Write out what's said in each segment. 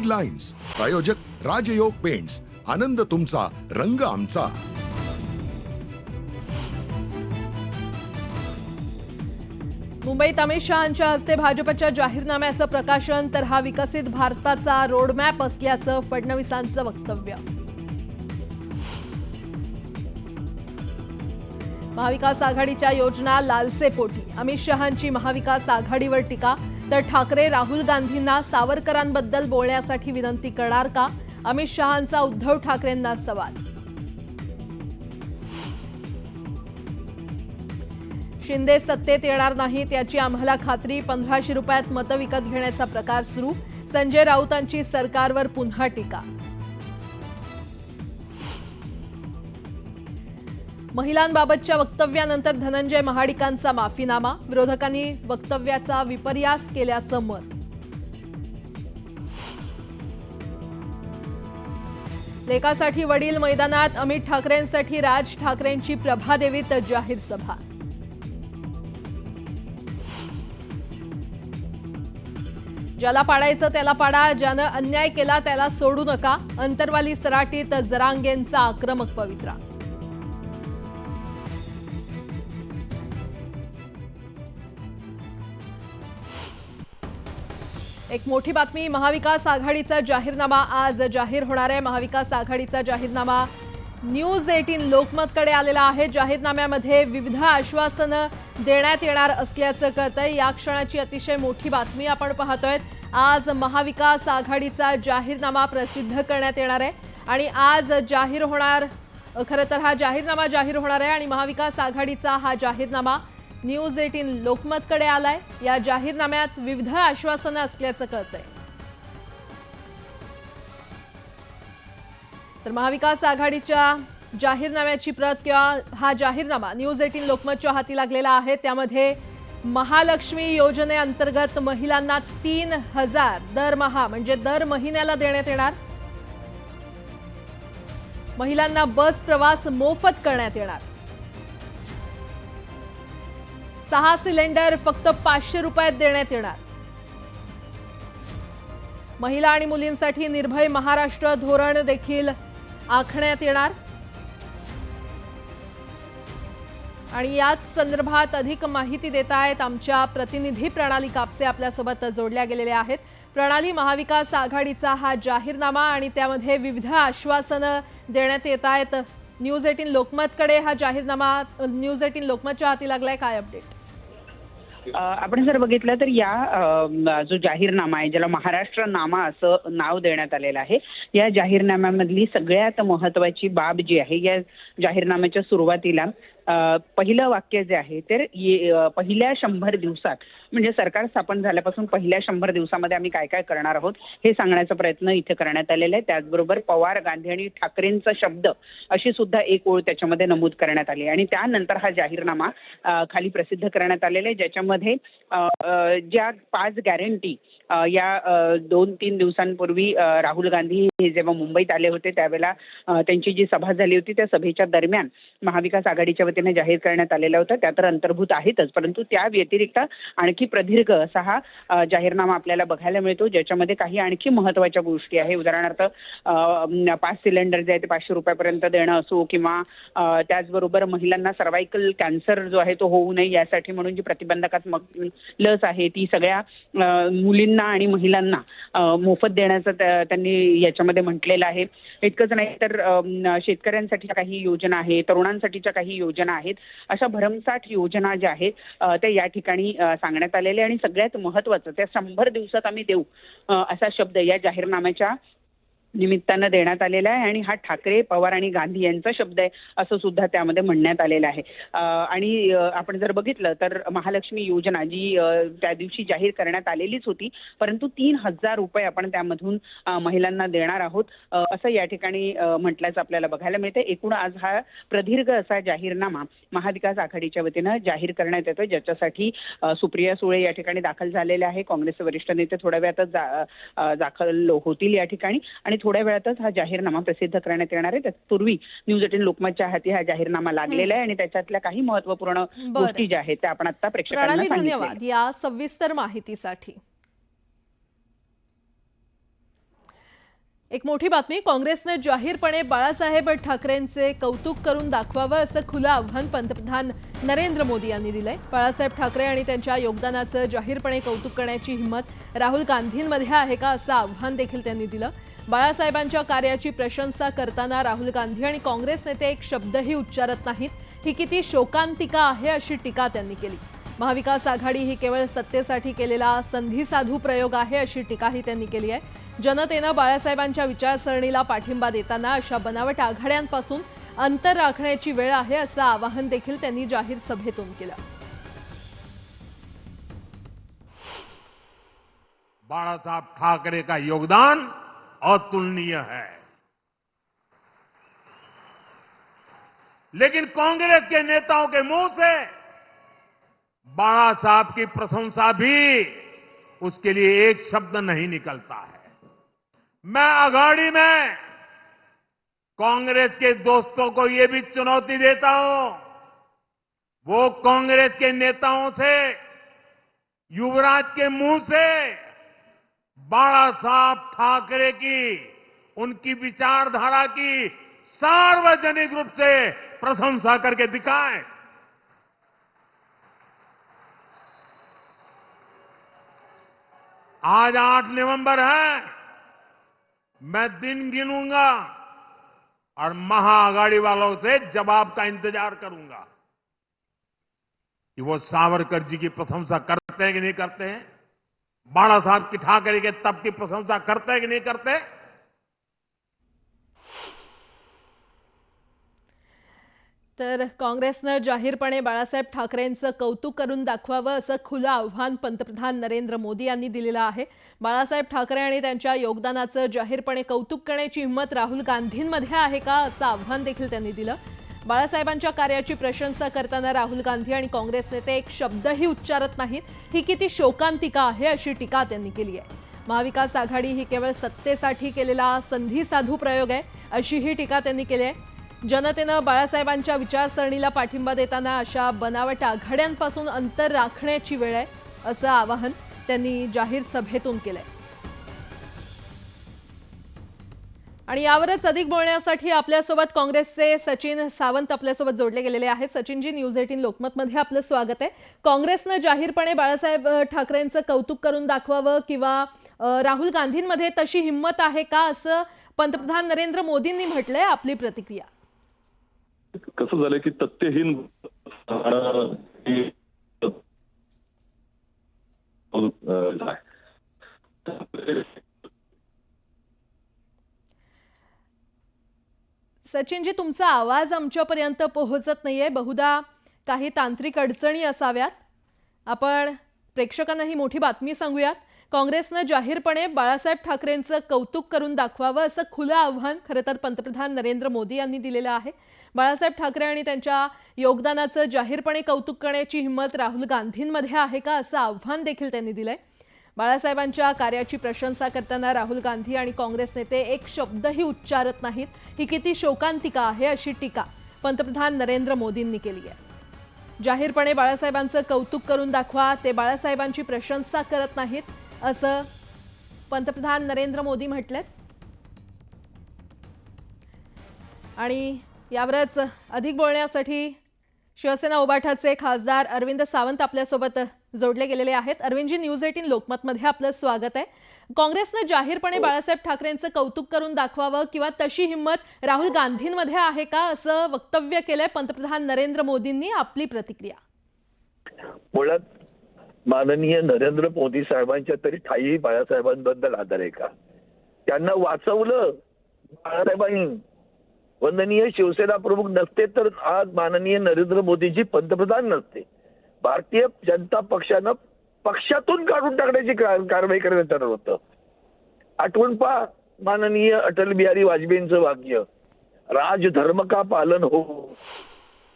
Guidelines. प्रायोजक राजयोग paints. आनंद तुमचा, रंग आमचा. मुंबईत अमित शहांच्या हस्ते भाजपच्या जाहीरनाम्याचं प्रकाशन. तर हा विकसित भारताचा रोडमॅप असल्याचं फडणवीसांचं वक्तव्य. महाविकास आघाडीच्या योजना लालसेपोटी. अमित शहांची महाविकास आघाडीवर टीका. तर ठाकरे राहुल गांधींना सावरकरांबद्दल बोलण्यासाठी विनंती करणार का? अमित शहांचा उद्धव ठाकरेंना सवाल. शिंदे सत्तेत येणार नाहीत याची आम्हाला खात्री. 1500 रुपयात मतं विकत घेण्याचा प्रकार सुरू. संजय राऊतांची सरकारवर पुन्हा टीका. महिलांबाबतच्या वक्तव्यानंतर धनंजय महाडिकांचा माफीनामा. विरोधकांनी वक्तव्याचा विपर्यास केल्याचं मत. लेकासाठी वडील मैदानात. अमित ठाकरेंसाठी राज ठाकरेंची प्रभादेवीत जाहीर सभा. ज्याला पाडायचं त्याला पाडा, ज्यानं अन्याय केला त्याला सोडू नका. अंतरवाली सराटीत जरांगेंचा आक्रमक पवित्रा. एक मोठी बातमी. महाविकास आघाडीचा जाहीरनामा आज जाहीर होणार आहे. महाविकास आघाडीचा जाहीरनामा न्यूज 18 लोकमतकडे आलेला आहे. जाहीरनाम्यामध्ये विविध आश्वासनं देण्यात येणार असल्याचं कळतंय. या क्षणाची अतिशय मोठी बातमी आपण पाहतोय. आज महाविकास आघाडीचा जाहीरनामा प्रसिद्ध करण्यात येणार आहे आणि आज जाहीर होणार. खरं तर हा जाहीरनामा जाहीर होणार आहे आणि महाविकास आघाडीचा हा जाहीरनामा न्यूज 18 लोकमतकडे आलाय. या जाहीरनाम्यात विविध आश्वासनं असल्याचं कळतंय. तर महाविकास आघाडीच्या जाहीरनाम्याची प्रत किंवा हा जाहीरनामा न्यूज 18 लोकमतच्या हाती लागलेला आहे. त्यामध्ये महालक्ष्मी योजनेअंतर्गत महिलांना 3000 दरमहा म्हणजे दर महिन्याला देण्यात येणार. महिलांना बस प्रवास मोफत करण्यात येणार. 6 सिलेंडर फक्त 500 रुपयात देण्यात येणार. महिला आणि मुलींसाठी निर्भय महाराष्ट्र धोरण देखील आखण्यात येणार. आणि याच संदर्भात अधिक माहिती देत आहेत आमच्या प्रतिनिधी प्रणाली कापसे आपल्यासोबत जोडल्या गेलेल्या आहेत. प्रणाली, महाविकास आघाडीचा हा जाहीरनामा आणि त्यामध्ये विविध आश्वासनं देण्यात येत आहेत. न्यूज 18 लोकमतकडे हा जाहीरनामा न्यूज 18 लोकमतच्या हाती लागलाय. काय अपडेट? आपण जर बघितलं तर या जो जाहीरनामा आहे, ज्याला महाराष्ट्र नामा असं नाव देण्यात आलेलं आहे, या जाहीरनाम्यामधली सगळ्यात महत्वाची बाब जी आहे, या जाहीरनाम्याच्या सुरुवातीला पहिलं वाक्य जे आहे तर पहिल्या 100 दिवसात म्हणजे सरकार स्थापन झाल्यापासून पहिल्या 100 दिवसामध्ये आम्ही काय काय करणार आहोत हे सांगण्याचा प्रयत्न इथे करण्यात आलेला आहे. त्याचबरोबर पवार, गांधी आणि ठाकरेंचा शब्द अशी सुद्धा एक ओळ त्याच्यामध्ये नमूद करण्यात आली आणि त्यानंतर हा जाहीरनामा खाली प्रसिद्ध करण्यात आलेला आहे, ज्याच्यामध्ये ज्या 5 गॅरंटी या 2-3 दिवसांपूर्वी राहुल गांधी हे जेव्हा मुंबईत आले होते त्यावेळेला त्यांची जी सभा झाली होती त्या सभेच्या दरम्यान महाविकास आघाडीच्या वतीने जाहीर करण्यात आलेला होता. त्या तर अंतर्भूत आहेतच, परंतु त्या व्यतिरिक्त आणखी प्रदीर्घ असा हा जाहीरनामा आपल्याला बघायला मिळतो, ज्याच्यामध्ये काही आणखी महत्त्वाच्या गोष्टी आहे. उदाहरणार्थ 5 सिलेंडर जे आहे ते 500 रुपयापर्यंत देणं असो किंवा त्याचबरोबर महिलांना सर्वायकल कॅन्सर जो आहे तो होऊ नये यासाठी म्हणून जी प्रतिबंधकात्मक लस आहे ती सगळ्या मुलींना आणि महिलांना मोफत देण्याचं त्यांनी याच्यामध्ये म्हटलेलं आहे. इतकंच नाही तर शेतकऱ्यांसाठीच्या काही योजना आहेत, तरुणांसाठीच्या काही योजना आहेत, अशा भरमसाठ योजना ज्या आहेत त्या या ठिकाणी सांगण्यात आलेल्या आणि सगळ्यात महत्त्वाचं त्या 100 दिवसात आम्ही देऊ असा शब्द या जाहीरनाम्याच्या निमित्तानं देण्यात आलेला आहे आणि हा ठाकरे, पवार आणि गांधी यांचा शब्द आहे असं सुद्धा त्यामध्ये म्हणण्यात आलेलं आहे. आणि आपण जर बघितलं तर महालक्ष्मी योजना जी त्या दिवशी जाहीर करण्यात आलेलीच होती, परंतु 3000 रुपये आपण त्यामधून महिलांना देणार आहोत असं या ठिकाणी म्हटल्याचं आपल्याला बघायला मिळतं. एकूण आज हा प्रदीर्घ असा जाहीरनामा महाविकास आघाडीच्या वतीनं जाहीर करण्यात येतो, ज्याच्यासाठी सुप्रिया सुळे या ठिकाणी दाखल झालेल्या आहे. काँग्रेसचे वरिष्ठ नेते थोड्या वेळातच दाखल होतील या ठिकाणी आणि थोड्या वेळातच हा जाहीरनामा प्रसिद्ध करण्यात येणार आहे. त्यापूर्वी न्यूज 18 लोकमतच्या हाती हा जाहीरनामा लागलेला आहे आणि त्याच्यातल्या काही महत्त्वपूर्ण गोष्टी ज्या आहेत त्या आपण आता प्रेक्षकांना सांगितल्या. धन्यवाद या सविस्तर माहितीसाठी. एक मोठी बातमी, काँग्रेसने जाहीरपणे बाळासाहेब ठाकरेंचे कौतुक करून दाखवावं असं खुलं आव्हान पंतप्रधान नरेंद्र मोदी यांनी दिलंय. बाळासाहेब ठाकरे आणि त्यांच्या योगदानाचं जाहीरपणे कौतुक करण्याची हिंमत राहुल गांधींमध्ये आहे का असं आव्हान देखील त्यांनी दिलं. बाळासाहेबांच्या कार्याची प्रशंसा करताना राहुल गांधी आणि काँग्रेस नेते एक शब्दही उच्चारत नाहीत. ही किती शोकांतिका आहे अशी टीका त्यांनी केली. महाविकास आघाडी ही केवळ सत्तेसाठी केलेला संधीसाधू प्रयोग आहे अशी टीकाही त्यांनी केली आहे. जनतेनं बाळासाहेबांच्या विचारसरणीला पाठिंबा देताना अशा बनावट आघाड्यांपासून अंतर राखण्याची वेळ आहे असं आवाहन देखील त्यांनी जाहीर सभेतून केलं. बाला साहब ठाकरे का योगदान अतुलनीय है, लेकिन कांग्रेस के नेताओं के मुंह से बाला साहब की प्रशंसा भी उसके लिए एक शब्द नहीं निकलता है. मैं आघाड़ी में कांग्रेस के दोस्तों को ये भी चुनौती देता हूं, वो कांग्रेस के नेताओं से, युवराज के मुंह से बाला साहब ठाकरे की, उनकी विचारधारा की सार्वजनिक रूप से प्रशंसा करके दिखाएं. आज 8 नवंबर है. मैं दिन गिनूंगा और महाआघाड़ी वालों से जवाब का इंतजार करूंगा कि वो सावरकर जी की प्रशंसा करते हैं कि नहीं करते हैं, बाला साहब की ठाकरे के तब की प्रशंसा करते हैं कि नहीं करते. तर काँग्रेसनं जाहीरपणे बाळासाहेब ठाकरेंचं कौतुक करून दाखवावं असं खुलं आव्हान पंतप्रधान नरेंद्र मोदी यांनी दिलेलं आहे. बाळासाहेब ठाकरे आणि त्यांच्या योगदानाचं जाहीरपणे कौतुक करण्याची हिंमत राहुल गांधींमध्ये आहे का असं आव्हान देखील त्यांनी दिलं. बाळासाहेबांच्या कार्याची प्रशंसा करताना राहुल गांधी आणि काँग्रेस नेते एक शब्दही उच्चारत नाहीत. ही किती शोकांतिका आहे अशी टीका त्यांनी केली आहे. महाविकास आघाडी ही केवळ सत्तेसाठी केलेला संधीसाधू प्रयोग आहे अशीही टीका त्यांनी केली आहे. जनतेनं बाळासाहेबांच्या विचारसरणीला पाठिंबा देताना अशा बनावट आघाड्यांपासून अंतर राखण्याची वेळ आहे असं आवाहन त्यांनी जाहीर सभेतून केलंय. आणि यावरच अधिक बोलण्यासाठी आपल्यासोबत काँग्रेसचे सचिन सावंत आपल्यासोबत जोडले गेलेले आहेत. सचिनजी, न्यूज 18 लोकमतमध्ये आपलं स्वागत आहे. काँग्रेसनं जाहीरपणे बाळासाहेब ठाकरेंचं कौतुक करून दाखवावं किंवा राहुल गांधींमध्ये तशी हिंमत आहे का असं पंतप्रधान नरेंद्र मोदींनी म्हटलंय. आपली प्रतिक्रिया. कसं झालं की तथ्यहीन सचिनजी, तुमचा आवाज आमच्यापर्यंत पोहोचत नाहीये. बहुधा काही तांत्रिक अडचणी असाव्यात. आपण प्रेक्षकांना ही मोठी बातमी सांगूयात. काँग्रेसनं जाहीरपणे बाळासाहेब ठाकरेंचं कौतुक करून दाखवावं असं खुलं आव्हान खरं तर पंतप्रधान नरेंद्र मोदी यांनी दिलेलं आहे. बाळासाहेब ठाकरे आणि त्यांच्या योगदानाचं जाहीरपणे कौतुक करण्याची हिंमत राहुल गांधींमध्ये आहे का असं आव्हान देखील त्यांनी दिलंय. बाळासाहेबांच्या कार्याची प्रशंसा करताना राहुल गांधी आणि काँग्रेस नेते एक शब्दही उच्चारत नाहीत. ही किती शोकांतिका आहे अशी टीका पंतप्रधान नरेंद्र मोदींनी केली आहे. जाहीरपणे बाळासाहेबांचं कौतुक करून दाखवा, ते बाळासाहेबांची प्रशंसा करत नाहीत असं पंतप्रधान नरेंद्र मोदी म्हटलेत. आणि यावरच अधिक बोलण्यासाठी शिवसेना उबाठाचे खासदार अरविंद सावंत आपल्यासोबत जोडले गेलेले आहेत. अरविंदजी, न्यूज 18 लोकमतमध्ये आपलं स्वागत आहे. काँग्रेसने जाहीरपणे बाळासाहेब ठाकरेंचं कौतुक करून दाखवावं किंवा तशी हिंमत राहुल गांधींमध्ये आहे का असं वक्तव्य केलंय पंतप्रधान नरेंद्र मोदींनी. आपली प्रतिक्रिया. मुळात माननीय नरेंद्र मोदी साहेबांच्या तरी ठाई बाळासाहेबांबद्दल आदर आहे का? त्यांना वाचवलं बाळासाहेबांनी. वंदनीय शिवसेना प्रमुख नसते तर आज माननीय नरेंद्र मोदीजी पंतप्रधान नसते. भारतीय जनता पक्षानं पक्षातून काढून टाकण्याची कारवाई करण्यात आलं होतं. आठवण पहा माननीय अटल बिहारी वाजपेयींचं वाक्य, राजधर्म का पालन हो.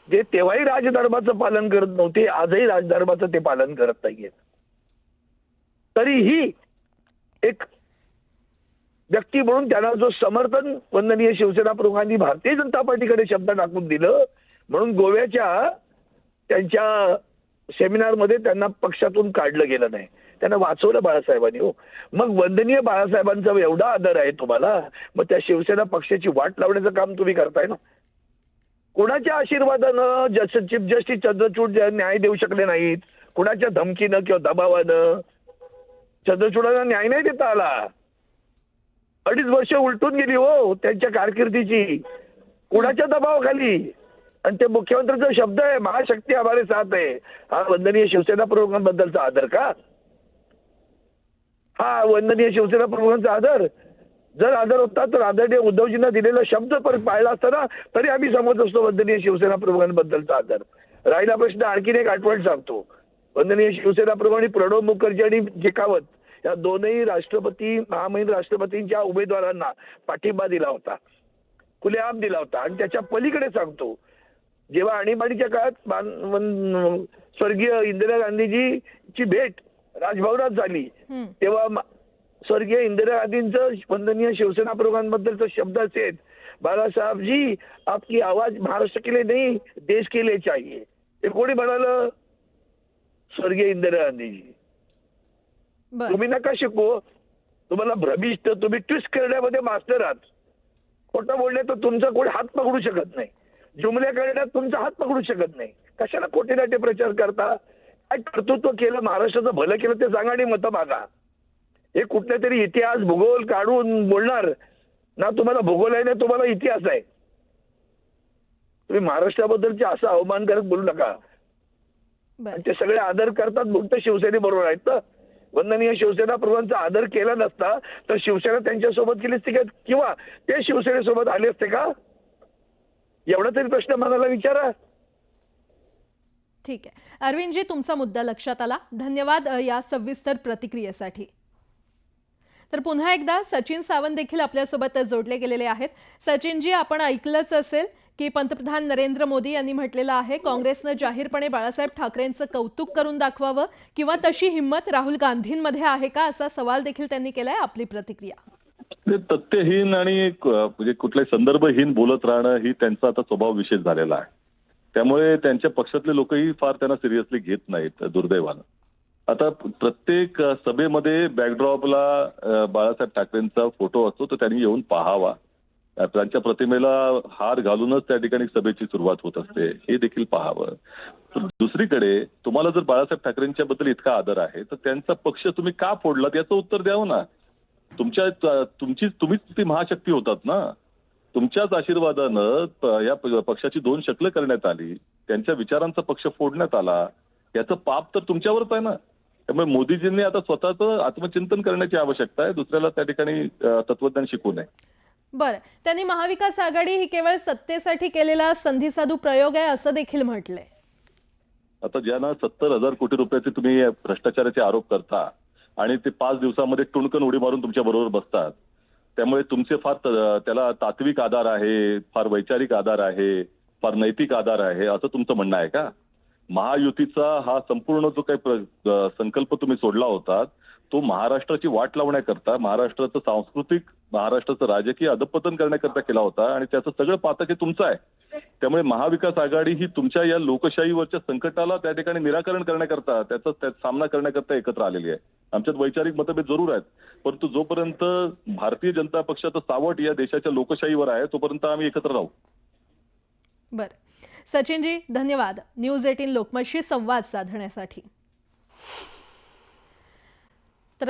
जे तेव्हाही राजधर्माचं पालन करत नव्हते, आजही राजधर्माचं ते पालन करत नाहीये. तरीही एक व्यक्ती म्हणून त्यांना जो समर्थन वंदनीय शिवसेना प्रमुखांनी भारतीय जनता पार्टीकडे शब्द टाकून दिलं, म्हणून गोव्याच्या त्यांच्या सेमिनारमध्ये त्यांना पक्षातून काढलं गेलं नाही. त्यांना वाचवलं बाळासाहेबांनी. हो, मग वंदनीय बाळासाहेबांचा एवढा आदर आहे तुम्हाला, मग त्या शिवसेना पक्षाची वाट लावण्याचं काम तुम्ही करताय ना. कुणाच्या आशीर्वादानं चीफ जस्टिस चंद्रचूड न्याय देऊ शकले नाहीत, कुणाच्या धमकीनं किंवा दबावानं चंद्रचूडांना न्याय नाही देता आला. 2.5 वर्ष उलटून गेली हो त्यांच्या कारकिर्दीची, कुणाच्या दबावाखाली. आणि ते मुख्यमंत्र्यांचा शब्द आहे, महाशक्ती हमारे साथ आहे. हा वंदनीय शिवसेना प्रमुखांबद्दलचा आदर का? हा वंदनीय शिवसेना प्रमुखांचा आदर? जर आदर होता तर आदरणीय उद्धवजींना दिलेला शब्द परत पाळला असताना तरी आम्ही समजत असतो वंदनीय शिवसेना प्रमुखांबद्दलचा आदर. राहिला प्रश्न, आणखीन एक आठवण सांगतो. वंदनीय शिवसेना प्रमुख प्रणव मुखर्जी आणि शेखावत या दोनही राष्ट्रपती, महामहिम राष्ट्रपतींच्या उमेदवारांना पाठिंबा दिला होता, खुलेआम दिला होता. आणि त्याच्या पलीकडे सांगतो, जेव्हा आणीबाणीच्या काळात स्वर्गीय इंदिरा गांधीजीची भेट राजभवनात झाली, तेव्हा स्वर्गीय इंदिरा गांधींचं वंदनीय शिवसेना प्रमुखांबद्दलचा शब्द असेल, बाळासाहेब जी आपकी आवाज महाराष्ट्र के लिए नहीं देश के लिए चाहिए. हे कोणी म्हणालं? स्वर्गीय इंदिरा गांधीजी. तुम्ही नका शिकू, तुम्हाला भ्रमिष्ट, तुम्ही ट्विस्ट करण्यामध्ये मास्टर आहात. खोटं बोलण्यात तर तुमचा कोणी हात पकडू शकत नाही, जुमले करण्यात तुमचा हात पकडू शकत नाही. कशाला खोटे नाटे प्रचार करता? काय कर्तृत्व केलं, महाराष्ट्राचं भलं केलं ते सांगा आणि मतं मागा. हे कुठले तरी इतिहास भूगोल काढून बोलणार ना, तुम्हाला भूगोल आहे ना तुम्हाला इतिहास आहे. तुम्ही महाराष्ट्राबद्दलचे असं अवमान करत बोलू नका. ते सगळे आदर करतात म्हणून तर शिवसेनेबरोबर आहेत ना. वंदनीय शिवसेना प्रमुखांचा आदर केला नसता तर शिवसेना त्यांच्यासोबत केली असती का, किंवा ते शिवसेनेसोबत आले असते का? एवढा तरी प्रश्न मनाला विचारा. ठीक आहे अरविंदजी, तुमचा मुद्दा लक्षात आला. धन्यवाद या सविस्तर प्रतिक्रियेसाठी. तर पुन्हा एकदा सचिन सावंत देखील आपल्यासोबत जोडले गेलेले आहेत. सचिनजी, आपण ऐकलंच असेल की पंतप्रधान नरेंद्र मोदी यांनी म्हटलेलं आहे काँग्रेसनं जाहीरपणे बाळासाहेब ठाकरेंचं कौतुक करून दाखवावं, किंवा तशी हिंमत राहुल गांधींमध्ये आहे का, असा सवाल देखील त्यांनी केलाय. आपली प्रतिक्रिया. तथ्यहीन आणि म्हणजे कुठल्याही संदर्भहीन बोलत राहणं ही त्यांचा आता स्वभाव विशेष झालेला आहे. त्यामुळे त्यांच्या पक्षातले लोकही फार त्यांना सिरियसली घेत नाहीत दुर्दैवानं. आता प्रत्येक सभेमध्ये बॅकड्रॉपला बाळासाहेब ठाकरेंचा फोटो असतो, तर त्यांनी येऊन पाहावा. त्यांच्या प्रतिमेला हार घालूनच त्या ठिकाणी सभेची सुरुवात होत असते, हे देखील पाहावं. दुसरीकडे तुम्हाला जर बाळासाहेब ठाकरेंच्या बद्दल इतका आदर आहे तर त्यांचा पक्ष तुम्ही का फोडलात याचं उत्तर द्यावं ना. तुम्हीच ती महाशक्ती होतात ना. तुमच्याच आशीर्वादानं या पक्षाची 2 शकलं करण्यात आली, त्यांच्या विचारांचा पक्ष फोडण्यात आला, याचं पाप तर तुमच्यावरच आहे ना. त्यामुळे मोदीजींनी आता स्वतःचं आत्मचिंतन करण्याची आवश्यकता आहे, दुसऱ्याला त्या ठिकाणी तत्वज्ञान शिकू नये. बरं, त्यांनी महाविकास आघाडी ही केवळ सत्तेसाठी केलेला संधीसाधू प्रयोग आहे असं देखील म्हटलंय. आता ज्यांना 70,000 कोटी रुपयाचे तुम्ही भ्रष्टाचाराचे आरोप करता आणि ते 5 दिवसामध्ये टुणकन उडी मारून तुमच्या बरोबर बसतात, त्यामुळे तुमचे फार त्याला तात्विक आधार आहे, फार वैचारिक आधार आहे, फार नैतिक आधार आहे, असं तुमचं म्हणणं आहे का? महायुतीचा हा संपूर्ण जो काही संकल्प तुम्ही सोडला होता तो महाराष्ट्राची वाट लावण्याकरता, महाराष्ट्राचं सांस्कृतिक, महाराष्ट्राचं राजकीय अधपतन करण्याकरता केला होता आणि त्याचं सगळं पातक हे तुमचं आहे. त्यामुळे महाविकास आघाडी ही तुमच्या या लोकशाहीवरच्या संकटाला त्या ठिकाणी निराकरण करण्याकरता, त्याचा सामना करण्याकरता एकत्र आलेली आहे. आमच्यात वैचारिक मतभेद जरूर आहेत, परंतु जोपर्यंत भारतीय जनता पक्षाचं सावट या देशाच्या लोकशाहीवर आहे तोपर्यंत आम्ही एकत्र राहू. बरं सचिनजी, धन्यवाद न्यूज 18 लोकमतशी संवाद साधण्यासाठी. तर